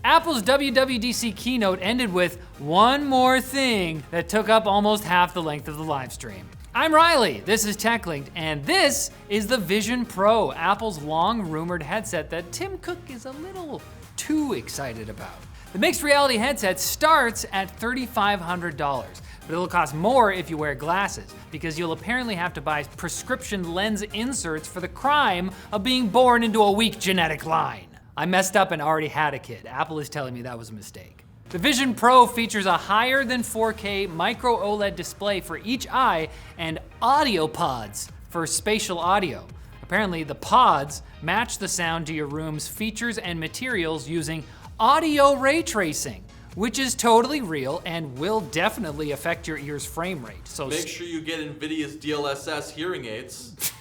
Apple's WWDC keynote ended with one more thing that took up almost half the length of the live stream. I'm Riley, this is TechLinked, and this is the Vision Pro, Apple's long-rumored headset that Tim Cook is a little too excited about. The mixed reality headset starts at $3,500, but it'll cost more if you wear glasses, because you'll apparently have to buy prescription lens inserts for the crime of being born into a weak genetic line. I messed up and already had a kid. Apple is telling me that was a mistake. The Vision Pro features a higher than 4K micro OLED display for each eye and audio pods for spatial audio. Apparently the pods match the sound to your room's features and materials using audio ray tracing, which is totally real and will definitely affect your ear's frame rate. So make sure you get NVIDIA's DLSS hearing aids.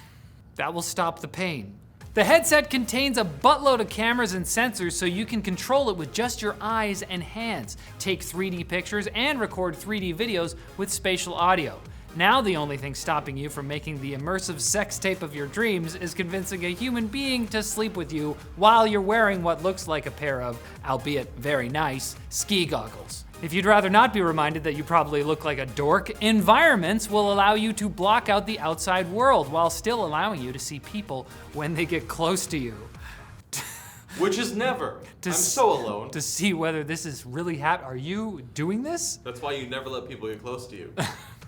That will stop the pain. The headset contains a buttload of cameras and sensors so you can control it with just your eyes and hands, take 3D pictures, and record 3D videos with spatial audio. Now the only thing stopping you from making the immersive sex tape of your dreams is convincing a human being to sleep with you while you're wearing what looks like a pair of, albeit very nice, ski goggles. If you'd rather not be reminded that you probably look like a dork, environments will allow you to block out the outside world while still allowing you to see people when they get close to you. Which is never. I'm so alone. To see whether this is really happening. Are you doing this? That's why you never let people get close to you.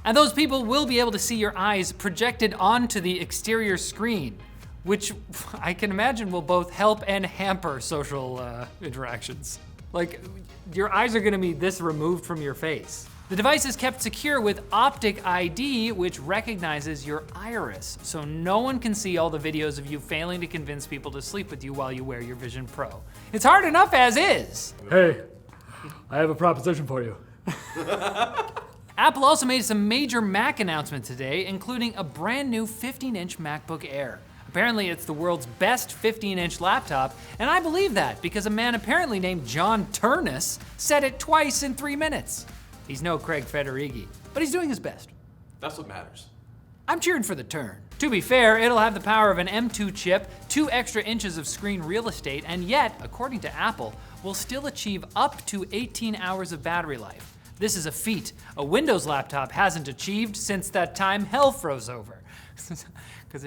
And those people will be able to see your eyes projected onto the exterior screen, which I can imagine will both help and hamper social interactions. Like, your eyes are gonna be this removed from your face. The device is kept secure with Optic ID, which recognizes your iris, so no one can see all the videos of you failing to convince people to sleep with you while you wear your Vision Pro. It's hard enough as is. Hey, I have a proposition for you. Apple also made some major Mac announcements today, including a brand new 15-inch MacBook Air. Apparently it's the world's best 15-inch laptop, and I believe that because a man apparently named John Turnus said it twice in 3 minutes. He's no Craig Federighi, but he's doing his best. That's what matters. I'm cheering for the turn. To be fair, it'll have the power of an M2 chip, 2 extra inches of screen real estate, and yet, according to Apple, will still achieve up to 18 hours of battery life. This is a feat a Windows laptop hasn't achieved since that time hell froze over. Because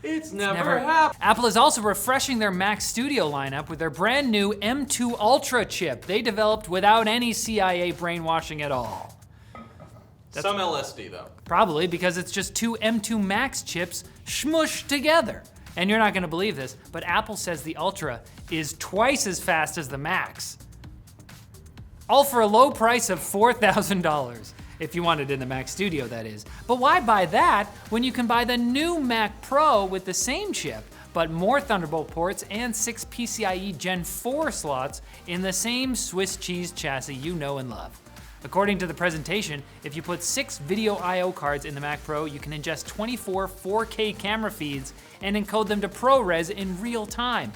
it's never happened. Apple is also refreshing their Mac Studio lineup with their brand new M2 Ultra chip they developed without any CIA brainwashing at all. Some LSD though. Probably because it's just 2 M2 Max chips smushed together. And you're not gonna believe this, but Apple says the Ultra is twice as fast as the Max. All for a low price of $4,000. If you want it in the Mac Studio, that is. But why buy that when you can buy the new Mac Pro with the same chip, but more Thunderbolt ports and 6 PCIe Gen 4 slots in the same Swiss cheese chassis you know and love? According to the presentation, if you put 6 video I/O cards in the Mac Pro, you can ingest 24 4K camera feeds and encode them to ProRes in real time.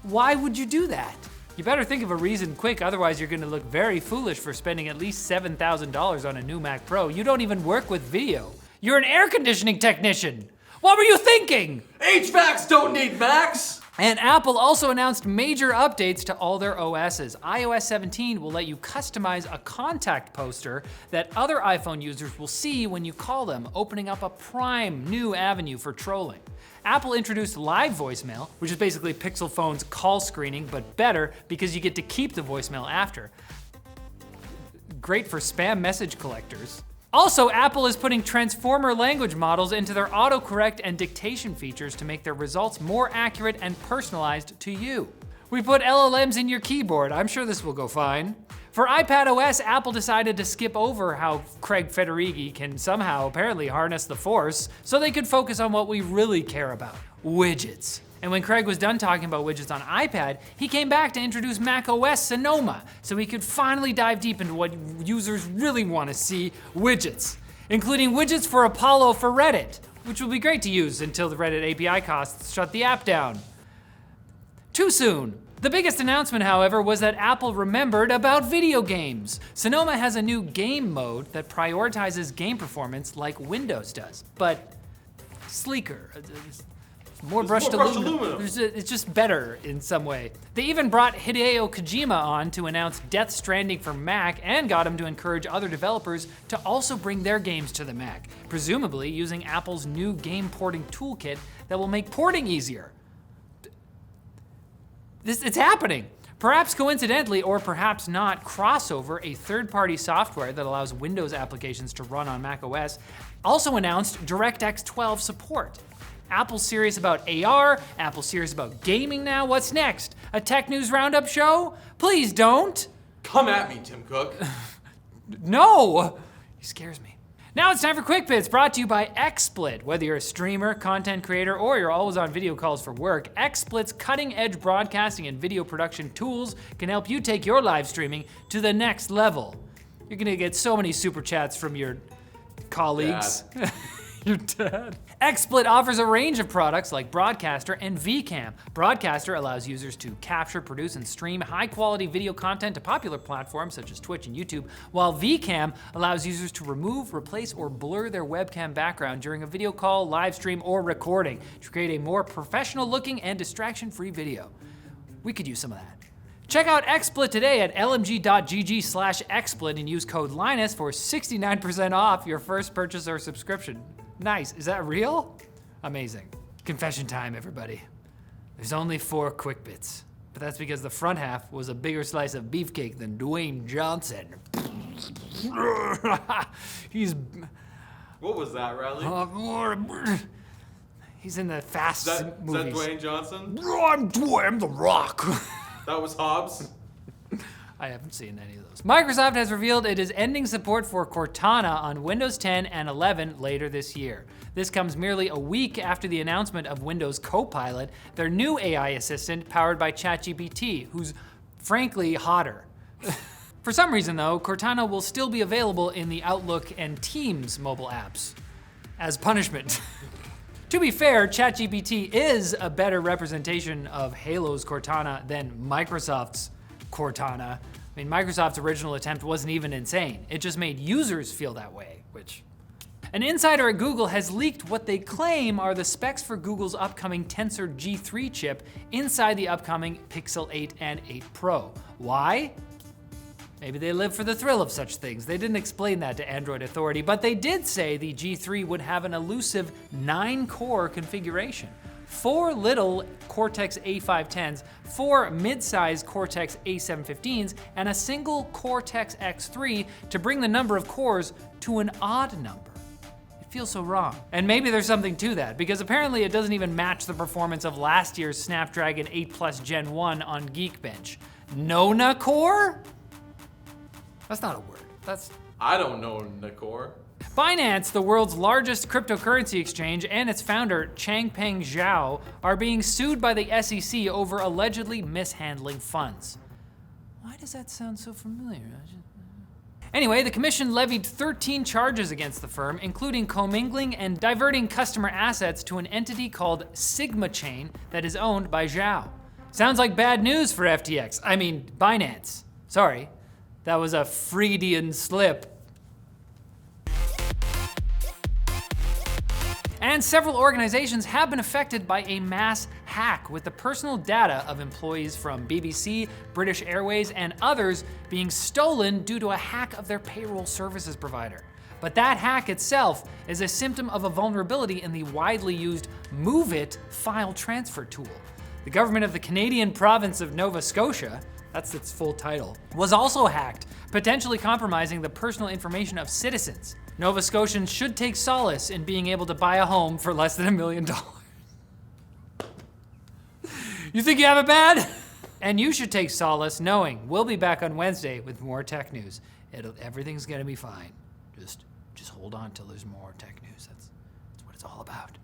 Why would you do that? You better think of a reason quick, otherwise you're gonna look very foolish for spending at least $7,000 on a new Mac Pro. You don't even work with video. You're an air conditioning technician. What were you thinking? HVACs don't need Macs! And Apple also announced major updates to all their OSs. iOS 17 will let you customize a contact poster that other iPhone users will see when you call them, opening up a prime new avenue for trolling. Apple introduced live voicemail, which is basically Pixel phone's call screening, but better because you get to keep the voicemail after. Great for spam message collectors. Also, Apple is putting transformer language models into their autocorrect and dictation features to make their results more accurate and personalized to you. We put LLMs in your keyboard. I'm sure this will go fine. For iPadOS, Apple decided to skip over how Craig Federighi can somehow apparently harness the Force so they could focus on what we really care about, widgets. And when Craig was done talking about widgets on iPad, he came back to introduce macOS Sonoma so he could finally dive deep into what users really want to see, widgets, including widgets for Apollo for Reddit, which will be great to use until the Reddit API costs shut the app down. Too soon. The biggest announcement, however, was that Apple remembered about video games. Sonoma has a new game mode that prioritizes game performance like Windows does, but sleeker, More brushed aluminum. It's just better in some way. They even brought Hideo Kojima on to announce Death Stranding for Mac and got him to encourage other developers to also bring their games to the Mac, presumably using Apple's new game porting toolkit that will make porting easier. It's happening. Perhaps coincidentally, or perhaps not, Crossover, a third-party software that allows Windows applications to run on macOS, also announced DirectX 12 support. Apple's serious about AR, Apple's serious about gaming now. What's next? A Tech News Roundup show? Please don't. Come at me, Tim Cook. No, he scares me. Now it's time for Quick Bits, brought to you by XSplit. Whether you're a streamer, content creator, or you're always on video calls for work, XSplit's cutting-edge broadcasting and video production tools can help you take your live streaming to the next level. You're gonna get so many super chats from your colleagues. Your dad. XSplit offers a range of products like Broadcaster and VCam. Broadcaster allows users to capture, produce, and stream high-quality video content to popular platforms such as Twitch and YouTube, while VCam allows users to remove, replace, or blur their webcam background during a video call, live stream, or recording to create a more professional-looking and distraction-free video. We could use some of that. Check out XSplit today at lmg.gg/XSplit and use code Linus for 69% off your first purchase or subscription. Nice, is that real? Amazing. Confession time, everybody. There's only 4 Quick Bits, but that's because the front half was a bigger slice of beefcake than Dwayne Johnson. He's... What was that, Riley? He's in the Fast movies. Is that Dwayne Johnson? I'm The Rock. That was Hobbs? I haven't seen any of those. Microsoft has revealed it is ending support for Cortana on Windows 10 and 11 later this year. This comes merely a week after the announcement of Windows Copilot, their new AI assistant powered by ChatGPT, who's frankly hotter. For some reason though, Cortana will still be available in the Outlook and Teams mobile apps as punishment. To be fair, ChatGPT is a better representation of Halo's Cortana than Microsoft's Cortana. I mean, Microsoft's original attempt wasn't even insane. It just made users feel that way, which... An insider at Google has leaked what they claim are the specs for Google's upcoming Tensor G3 chip inside the upcoming Pixel 8 and 8 Pro. Why? Maybe they live for the thrill of such things. They didn't explain that to Android Authority, but they did say the G3 would have an elusive 9-core configuration. 4 little Cortex A510s, 4 mid-size Cortex A715s, and a single Cortex X3 to bring the number of cores to an odd number. It feels so wrong. And maybe there's something to that, because apparently it doesn't even match the performance of last year's Snapdragon 8 Plus Gen 1 on Geekbench. Nona Core? That's not a word. I don't know Nakor. Binance, the world's largest cryptocurrency exchange, and its founder, Changpeng Zhao, are being sued by the SEC over allegedly mishandling funds. Why does that sound so familiar? Anyway, the commission levied 13 charges against the firm, including commingling and diverting customer assets to an entity called Sigma Chain that is owned by Zhao. Sounds like bad news for Binance. Sorry. That was a Freudian slip. And several organizations have been affected by a mass hack, with the personal data of employees from BBC, British Airways, and others being stolen due to a hack of their payroll services provider. But that hack itself is a symptom of a vulnerability in the widely used MoveIt file transfer tool. The government of the Canadian province of Nova Scotia, that's its full title, was also hacked, potentially compromising the personal information of citizens. Nova Scotians should take solace in being able to buy a home for less than $1 million. You think you have it bad? And you should take solace knowing we'll be back on Wednesday with more tech news. Everything's gonna be fine. Just hold on till there's more tech news. That's what it's all about.